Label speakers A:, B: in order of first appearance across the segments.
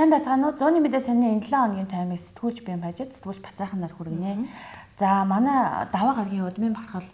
A: сайн байцгаана уу? 100-ны мэдээ сонины энэ 7 хоногийн таймыг сэтгүүлч бэм хажид сэтгүүлч Бацаахан нар хүргэнэ. За манай даваа гарагийн удмын бахархал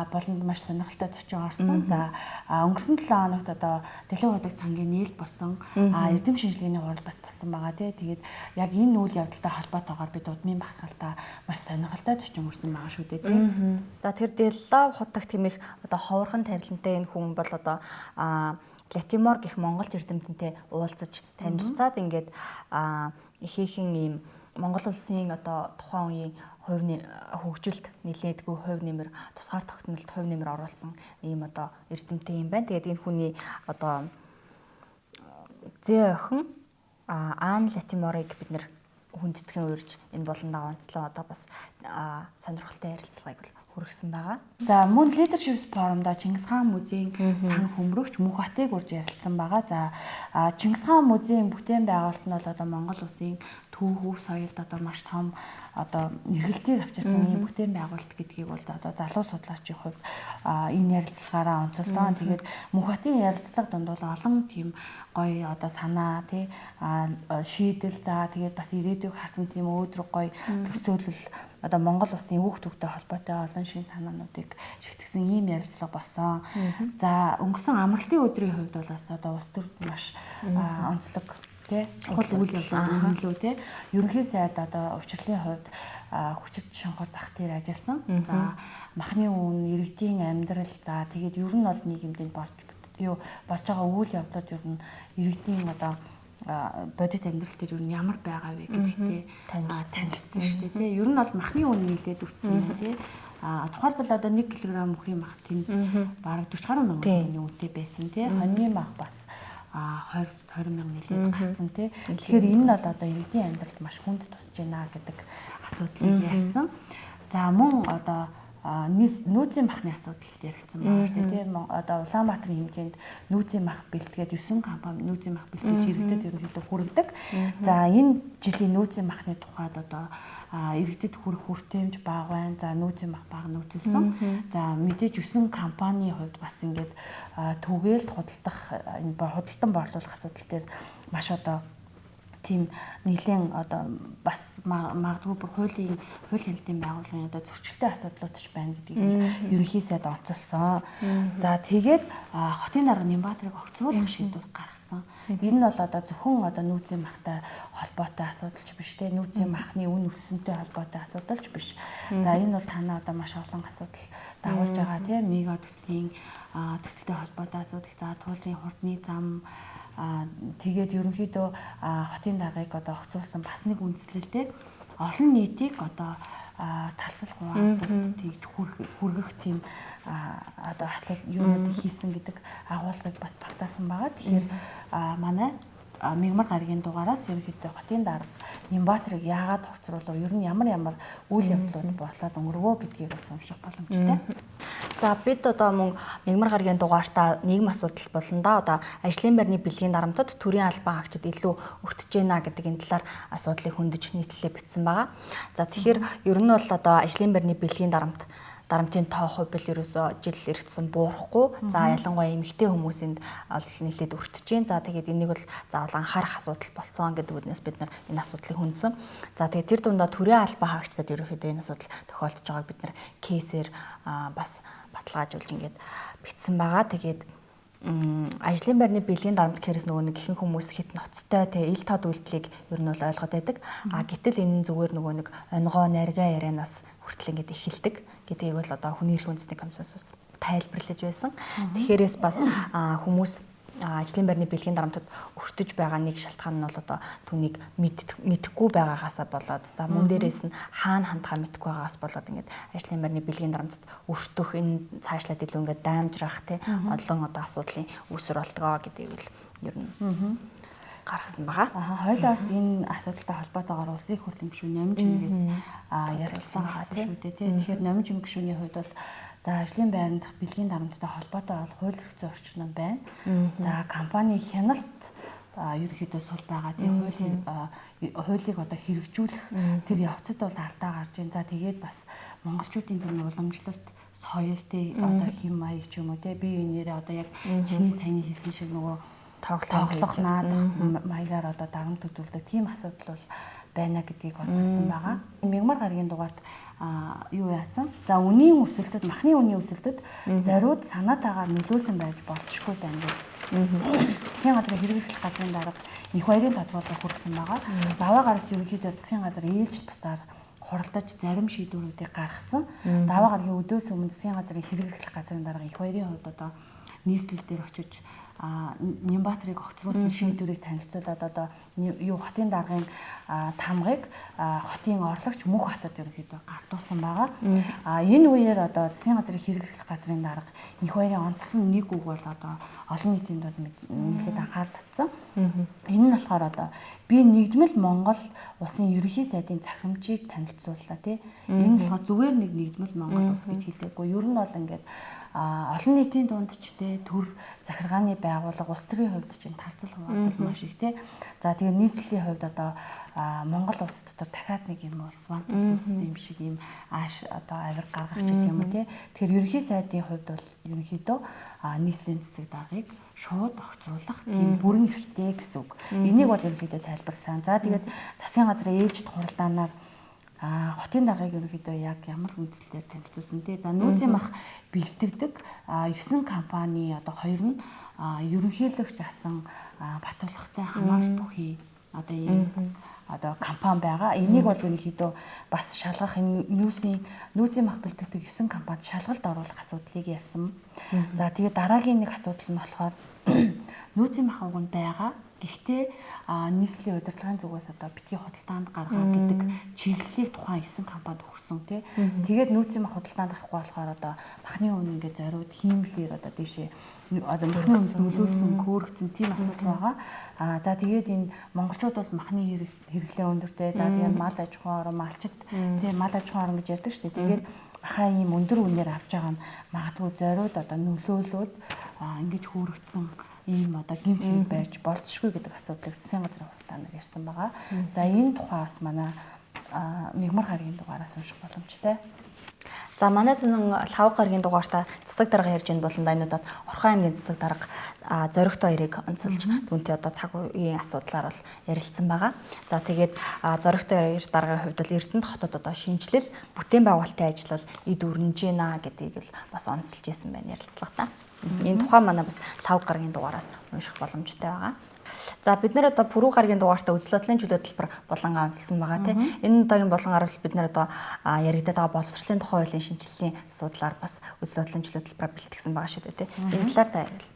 A: болонд маш сонирхолтой зочин орсон. За өнгөрсөн 7 хоногт одоо Дэлхийн удаг цангийн нийлэл болсон эрдэм шинжилгээний хурал бас болсон байгаа тий. Тэгээд яг энэ үйл явдалтай холбоотойгоор бид удмын бахархалтаа маш сонирхолтой зочин өрсөн байгаа шүү дээ тий.
B: За тэр Деллав хутагт хэмээх одоо ховорхон тарилантай энэ хүн бол одоо Латимор гэх Монгол эрдэмтэнтэй уулзаж танилцаад ингээд ихээхэн ийм Монгол улсын одоо тухайн үеийн хувийн хөгжилд нэлээдгүй хувь нэмэр тусгаар тогтнолд хувь нэмэр оруулсан ийм одоо эрдэмтэн юм байна. Тэгээд энэ хүний одоо зээ охин Ан Латиморыг бид нэр хүндэтгэн уурж энэ болондоо онцлоо одоо бас сонирхолтой ярилцлагыг хүргэсэн байгаа.
A: За мөн Leadership Forum-да Чингис хаан музейн сан хөмрөгч Мөнх Батыг урьж ярилцсан байгаа. За Чингис хаан музейн бүтээн байгуулалт нь бол одоо Монгол улсын түүх соёлд одоо маш том одоо эргэлтийг авчирсан ийм бүтээн байгуулалт гэдгийг бол одоо залуу судлаачийн хувьд энэ ярилцлагаараа онцолсон. Тэгээд Мөнх Батын ярилцлага донд бол олон тийм гоё одоо санаа тий шийдэл за тэгээд бас ирээдүйг харсан тийм өөдрөг гоё төсөөлөл одоо Монгол улсын өөх төвтэй холбоотой олон шин санаануудыг шигтгэсэн ийм ярилцлага болсон. За өнгөрсөн амралтын өдрийн хувьд бол бас одоо улс төрд маш онцлог тий чухал үйл явдал нөлөө тий ерөнхий сайд одоо урьдчиланы хувьд хүчит шонхор зах дээр ажилласан. За махны үн, иргэдийн амьдрал за тэгээд ер нь бол нийгэмд болж байгаа үйл явдлууд ер нь иргэдийн одоо бодит амьдрал дээр юу ямар байгаа вэ гэдэгтээ танилцсан шүү дээ тий. Ер нь бол махны үн нэлээд өссөн юм тий. Тухайлбал одоо 1 кг мөхрийн мах тэнд бараг 40 гаруй мянган үнэтэй байсан тий. Хоньны мах бас 20 мянга нэлээд гарсан тий. Тэгэхээр энэ нь бол одоо иргэдийн амьдралд маш хүнд тусаж байна гэдэг асуудлыг ярьсан. За мөн одоо нүүцийн махны асуудал яригдсан байгаа шүү дээ. Тийм одоо Улаанбаатарын хэмжээнд нүүцийн мах бэлтгээд 9 компани нүүцийн мах бэлтгэж иргэдэд ерөнхийдөө хүргэдэг. За энэ жилийн нүүцийн махны тухайд одоо иргэдэд хүрэх хүртээмж бага байна. За нүүцийн мах бага нөөцөлсөн. За мэдээж 9 компанийн хувьд бас ингээд түгээлт худалдах энэ худалдан борлуулах асуудал дээр маш одоо тийм нэлээд одоо бас магадгүй бүр хуулийн хууль хяналтын байгууллагын одоо зөрчилтэй асуудлууд ч байна гэдгийг ерөнхий сайд онцолсон. За тэгээд хотын дарга Нямбаатрыг огцруулах шийдвэр гаргасан. Энэ нь бол одоо зөвхөн одоо нүүцийн махтай холбоотой асуудалч биш те нүүцийн махны үн өссөнтэй холбоотой асуудалч биш. За энэ бол цаанаа одоо маш олон асуудал дагуулж байгаа те мега төслийн төсөлтэй холбоотой асуудал за туулын хурдны зам тэгээд ерөнхийдөө хотын даргаыг одоо огцруулсан бас нэг үндслэлтэй олон нийтийг одоо талцлах хуваалцалд тэгж хүргэх тийм одоо асуудал юунуудыг хийсэн гэдэг агуулгыг бас багтаасан байгаа. Тэгэхээр манай Мягмар гарагийн дугаараас ерөнхийдөө хотын дарга Нямбаатрыг яагаад огцруулав? Ер нь ямар үйл явдлууд болоод өнгөрвөө гэдгийг бас унших боломжтой.
B: За бид одоо мөн Мягмар гарагийн дугаартаа нийгэм асуудал болон да одоо ажлын байрны бэлгийн дарамтад төрийн албан хаагчид илүү өртөж байна гэдэг энэ талаар асуудлыг хөндөж нийтлэлээ бичсэн байгаа. За тэгэхээр ер нь бол одоо ажлын байрны бэлгийн дарамтын тоо хувь ерөөсөө жил эргэсэн буурахгүй. За ялангуяа эмэгтэй хүмүүсэнд нэлээд өртөж байна. За тэгээд энийг бол заавал анхаарах асуудал болцсон гэдэг үгнээс бид нар энэ асуудлыг хүндсэн. За тэгээд тэр дундаа төрийн албан хаагчдад ерөөхдөө энэ асуудал тохиолдож байгааг бид нар кейсээр бас баталгаажуулж ингээд бичсэн байгаа. Тэгээд ажлын байрны бэлгийн дарамт гэхээс нөгөө нэг ихэнх хүмүүс хит ноцтой те ил тод үйлдэлийг ер нь бол ойлгоод байдаг. Гэтэл энэ зүгээр нөгөө нэг онгоо наргаа ярианаас хүртэл ингээд эхэлдэг гэдгийг бол одоо хүний эрхийн үндэсний комиссаас тайлбарлаж байсан. Тэгэхээр бас хүмүүс ажлын байрны бэлгийн дарамтад өртөж байгаа нэг шалтгаан нь бол одоо түүнийг мэдэхгүй байгаагаасаа болоод за мөн дээрээс нь хаана хандхаа мэдэхгүй байгаагаас болоод ингээд ажлын байрны бэлгийн дарамтад өртөх энэ цаашлаад илүү ингээд даамжрах те олон одоо асуудлын үүсвэр болтгоо гэдгийг л ер нь гаргасан байгаа.
A: Хойлоос энэ асуудалтай холбоотойгоор улсын их хурлын гишүүн Номин Жимгээс ярилцсан байгаа шүү дээ тий. Тэгэхээр Номин Жимг гишүүний хувьд бол за ажлын байранд бэлгийн дарамттай холбоотой бол хууль эрхцэн орчин байна. За компани хяналт ерөнхийдөө сул байгаа тийм хуулийг одоо хэрэгжүүлэх тэр явцад бол алдаа гарч байна. За тэгээд бас монголчуудын тэр уламжлалт соёл тий одоо хэм маяг ч юм уу тий бие биенээрээ одоо яг чиний сайн хэлсэн шиг нөгөө тоглох наадах маягаар одоо дарамт үзүүлдэг тийм асуудал бол байна гэдгийг онцлсан байгаа. Мягмар гарагийн дугаарт юу яасан? За үнийн өсөлтөд, махны үнийн өсөлтөд зориуд санаатаагаар нөлөөсөн байж болзошгүй байна гэдэг. Засгийн газрын хэрэгжлэх газрын дарга их баярын тодорхойлолт хүргэсэн байгаа. Даваа гарагт ерөнхийдөө засгийн газар ээлжид бусаар хуралдаж зарим шийдвэрүүдийг гаргасан. Даваа гарагийн өдөөс өмнө засгийн газрын хэрэгжлэх газрын дарга их баярын хувьд одоо нийслэл дээр очиж Нямбатарыг огцруулсан шийдвэрийг танилцуулаад одоо юу хотын даргын тамгыг хотын орлогч Мөнх хотод ерөнхийдөө гартуулсан байгаа. Энэ үеэр одоо засгийн газрын хэрэгжлэх газрын дарга их баярын онцлон нэг үг бол одоо олон нийтийн дунд нэлээд анхаарал татсан. Энэ нь болохоор одоо би нэгдмэл Монгол улсын ерөнхий сайдын захирамжийг танилцууллаа тий. Энэ болохоор зүгээр нэгдмэл Монгол улс гэж хэлдэггүй. Ер нь бол ингээд олон нийтийн дунд ч тий төр захиргааны байгууллага улс төрийн хувьд чинь талцал хуваагдал маш их тий. За тэгээ нийслэлийн хувьд одоо Монгол улс дотор дахиад нэг юм улс улс юм шиг юм ааш одоо авир гаргагч гэх юм уу тий. Тэгэхээр ерөнхий сайдын хувьд бол ерөнхийдөө нийслэлийн засаг даргыг шууд огцруулах тийм бүрэн эрхтэй гэсэн үг. Энийг бол ерөнхийдөө тайлбарсан. За тэгээд засгийн газрын ээлжид хуралдаанаар хотын даргыг ерөнхийдөө яг ямар үндслээр танилцуулсан те. За нүүзийн мах бэлтгэдэг 9 компани одоо 2 нь ерөнхийлөгч асан Батулгатай хамаарал бүхий одоо ийм одоо компани байгаа. Энийг бол ерөнхийдөө бас шалгах нүүзийн мах бэлтгэдэг 9 компанид шалгалт оруулах асуудлыг ярьсан. За тэгээд дараагийн нэг асуудал нь болохоор нүүзийн мах уг нь байгаа. Гэхдээ нийслэлийн удирдлагын зүгээс одоо битгий худалдаанд гаргаа гэдэг чиглэлийг тухайн 9 компанид өгсөн тий. Тэгээд нүүзийн мах худалдаанд гарахгүй болохоор одоо махны үн ингээд зориуд хиймлэр одоо тийшээ одоо махны үнд нөлөөсөн көөрөгцөн тийм асуудал байгаа. За тэгээд энэ монголчууд бол махны хэрэглээ өндөртэй. За тэгээд мал аж ахуйн орон малчид тий мал аж ахуйн орон гэж ярьдаг шүү дээ. Тэгээд махаа ийм өндөр үнээр авч байгаа нь магадгүй зориуд одоо нөлөөлөөд ингэж хөөрөгцөн ийм одоо гэмт хэрэг байж болцшгүй гэдэг асуудлыг засгийн газрын хуралдаанаар ярьсан байгаа. За энэ тухай бас манай мягмар гарагийн дугаараас унших боломжтой.
B: За манай сонин лав гарагийн дугаартаа засаг дарга ярьж байна болон дайнуудад Орхон аймгийн засаг дарга зоригт баярыг онцолж түүнтэй одоо цаг үеийн асуудлаар бол ярилцсан байгаа. За тэгээд зоригт баяр даргын хувьд бол Эрдэнэт хотод одоо шинжилэл бүтээн байгуулалтын ажил бол эд өрнөж байна гэдгийг л бас онцолж ирсэн байна ярилцлагатаа. Энэ тухай манай бас лав гарагийн дугаараас унших боломжтой байгаа. За бид нэр одоо Пүрэв гарагийн дугаартаа үзэл бодлын чөлөө төлбөр болонгаа онцлсан байгаа тийм. Энэ удаагийн болонгаар бол бид нэр одоо яригдаад байгаа боловсролын тухай хуулийн шинжилгээний асуудлаар бас үзэл бодлын чөлөө төлбөр бэлтгэсэн байгаа шүү дээ тийм. Энэ талаар та ярил.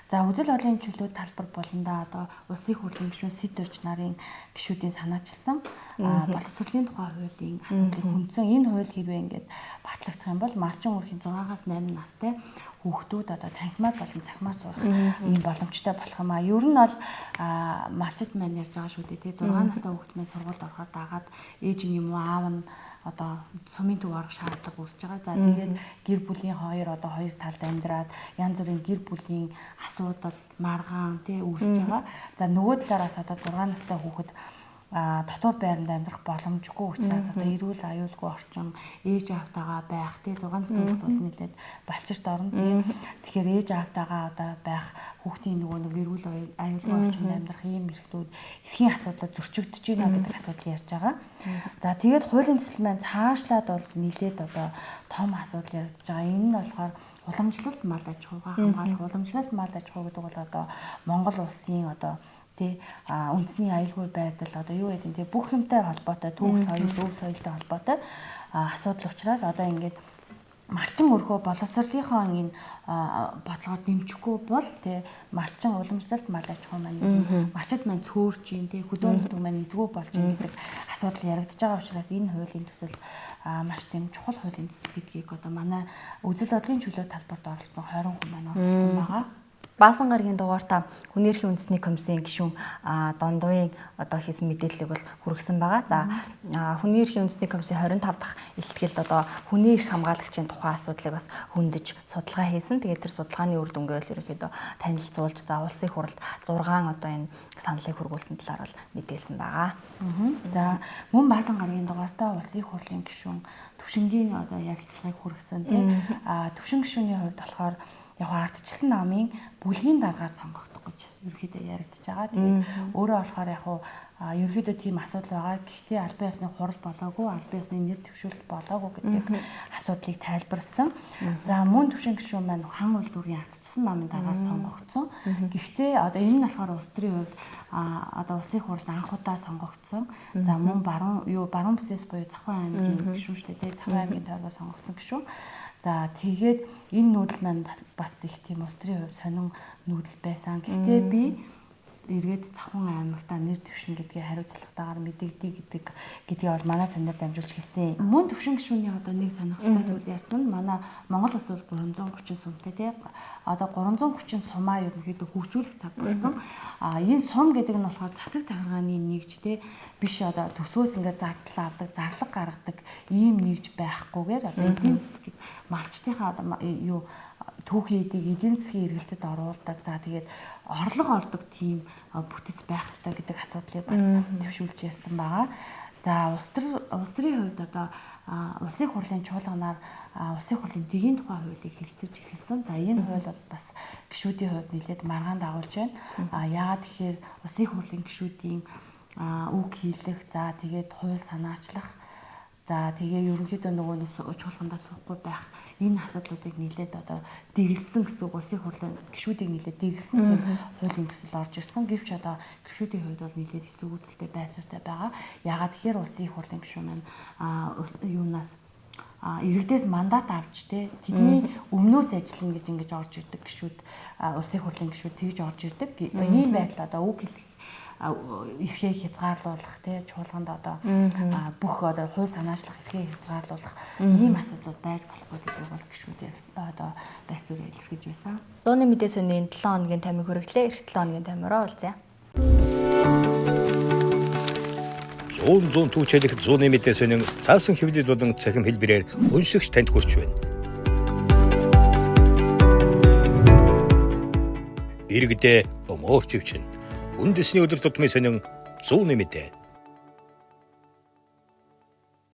A: За үзэл бодлын чөлөө талбар болондоо одоо улсын хурлын гишүүн Сэд Орж нарын гишүүдийн санаачилсан боловсролын тухай хуулийн асуудлыг хүндсэн. Энэ хууль хэрвээ ингээд батлагдах юм бол малчин өрхийн 6-аас 8 настай хүүхдүүд одоо танхимаар болон цахимаар сурах ийм боломжтой болох юм а. Ер нь бол малчид маань ярьж байгаа шүү дээ. 6 настай хүүхд маань сургуульд ороход дагаад ээж нь юм уу аав нь одоо сумын төв орох шаардлага үүсэж байгаа. За тэгээд гэр бүлийн хоёр талд амьдраад янз бүрийн гэр бүлийн асуудал маргаан тий үүсэж байгаа. За нөгөө талаараас одоо 6 настай хүүхэд дотор байранд амьдрах боломжгүй учраас одоо эрүүл аюулгүй орчин ээж аавтайгаа байх тий 6 настай хүүхэд бол нэлээд балчирт орно тий. Тэгэхээр ээж аавтайгаа одоо байх хүүхдийн нөгөө эрүүл аюулгүй орчинд амьдрах ийм эрхтүүд эрхийн асуудлууд зөрчигдөж байна гэдэг асуудал ярьж байгаа. За тэгээд хуулийн төсөл маань цаашлаад бол нэлээд одоо том асуудал яригдж байгаа. Энэ нь болохоор уламжлалт мал аж ахуйгаа хамгаалах уламжлалт мал аж ахуй гэдэг бол одоо Монгол улсын одоо тий үндэсний аюулгүй байдал одоо юу гэдэг нь тий бүх юмтай холбоотой төв соёл өв соёлтой холбоотой асуудал учраас одоо ингээд малчин өрхөө боловсролынхоо энэ бодлогоор дэмжихгүй бол тий малчин уламжлалт мал аж ахуй маань малчид маань цөөрч юм тий хөдөөн нутаг маань эзгүй болж юм гэдэг асуудал яригдж байгаа учраас энэ хуулийн төсөл маш тийм чухал хуулийн төсөл гэдгийг одоо манай үзэл бодлын чөлөө талбарт оролцсон 20 хүн маань онцлсан байгаа.
B: Баасан гарагийн дугаартаа хүний эрхийн үндэсний комиссийн гишүүн Дондовын одоо хийсэн мэдээллийг бол хүргэсэн байгаа. За хүний эрхийн үндэсний комиссийн 25 дахь илтгэлд одоо хүний эрх хамгаалагчийн тухай асуудлыг бас хөндөж судалгаа хийсэн. Тэгээд тэр судалгааны үр дүнгээ л ерөнхийдөө танилцуулж за улсын хурлд 6 одоо энэ саналыг хүргүүлсэн талаар бол мэдээлсэн байгаа.
A: За мөн Баасан гарагийн дугаартаа улсын хурлын гишүүн төвшингийн одоо ярилцлагыг хүргэсэн. Тэгээд төвшин гишүүний хувьд болохоор яг ардчилсан намын бүлгийн даргаар сонгогдох гэж ерөөхдөө яригдчихэж байгаа. Тэгээд өөрөө болохоор яг хуу ерөөхдөө тийм асуудал байгаа. Гэхдээ албан ёсны хурал болоогүй, албан ёсны нэр дэвшүүлэлт болоогүй гэдэг асуудлыг тайлбарласан. За мөн төвшин гишүүн маань хан улдурын ардчсан намын дагаар сонгогдсон. Гэхдээ одоо энэ нь болохоор улс төрийн хувьд одоо улсын хурлд анх удаа сонгогдсон. За мөн баруун бүсээс буюу Завхан аймгийн гишүүн шүү дээ. Завхан аймгийн тойргоо сонгогдсон гишүүн. За тэгээд энэ нүүдэл маань бас их тийм улс төрийн хувьд сонин нүүдэл байсан. Гэхдээ би эргээд Завхан аймагтаа нэр дэвшин гэдгийг хариуцлагатайгаар мэдэгдээ гэдгийг бол манай сонирд дамжуулж хэлсэн. Мөн төвшин гишүүний одоо нэг сонирхолтой зүйл ярьсан нь манай Монгол улс бол 330 сумтай тий. Одоо 330 сумаа ерөнхийдөө хөгжүүлэх цаг болсон. Энэ сум гэдэг нь болохоор засаг захиргааны нэгж тий биш одоо төсвөөс ингээд зардал авдаг, зарлаг гаргадаг ийм нэгж байхгүйгээр одоо эдийн засгийг малчтынхаа одоо түүхийн эдийг эдийн засгийн эргэлтэд оруулдаг. За тэгээд орлого олдог тийм бүтэц байх ёстой гэдэг асуудлыг бас төвшүүлж ярьсан байгаа. За улс төрийн хувьд одоо улсын хурлын чуулганаар улсын хурлын дэгийн тухай хуулийг хэлэлцэж эхэлсэн. За энэ хууль бол бас гишүүдийн хувьд нэлээд маргаан дагуулж байна. Яагаад тэгэхээр улсын хурлын гишүүдийн үг хийлэх, за тэгээд хууль санаачлах, за тэгээ ерөнхийдөө нөгөө чуулгандаа суухгүй байх энэ асуудлуудыг нэлээд одоо дэглэсэн гэсэн улсын хурлын гишүүдийг нэлээд дэглэсэн тийм хуулийн төсөл орж ирсэн. Гэвч одоо гишүүдийн хувьд бол нэлээд эсэргүүцэлтэй байсууртай байгаа. Яагаад тэгэхээр улсын хурлын гишүүн маань юунаас иргэдээс мандат авч тэдний өмнөөс ажиллана гэж ингэж орж ирдэг гишүүд улсын хурлын гишүүд тэгж орж ирдэг. Ийм байдал одоо үг хэлэх эрхээ хязгаарлуулах чуулганд одоо бүх одоо хууль санаачлах эрхээ хязгаарлуулах ийм асуудлууд байж болохгүй гэдэг бол гишүүдээр одоо байсуур илэрхийлж байсан.
B: Дууны мэдээ сонины 7 хоногийн таймыг хүргэлээ. Эх 7 хоногийн таймаараа уулзъя.
C: 100 түүчэлэх зууны мэдээ сонин цаасан хэвлэл болон цахим хэлбэрээр уншигч танд хүрч байна. Иргэдээ өмөөч өвчин. Үндэсний өдөр тутмын сонин 100 мэдээ.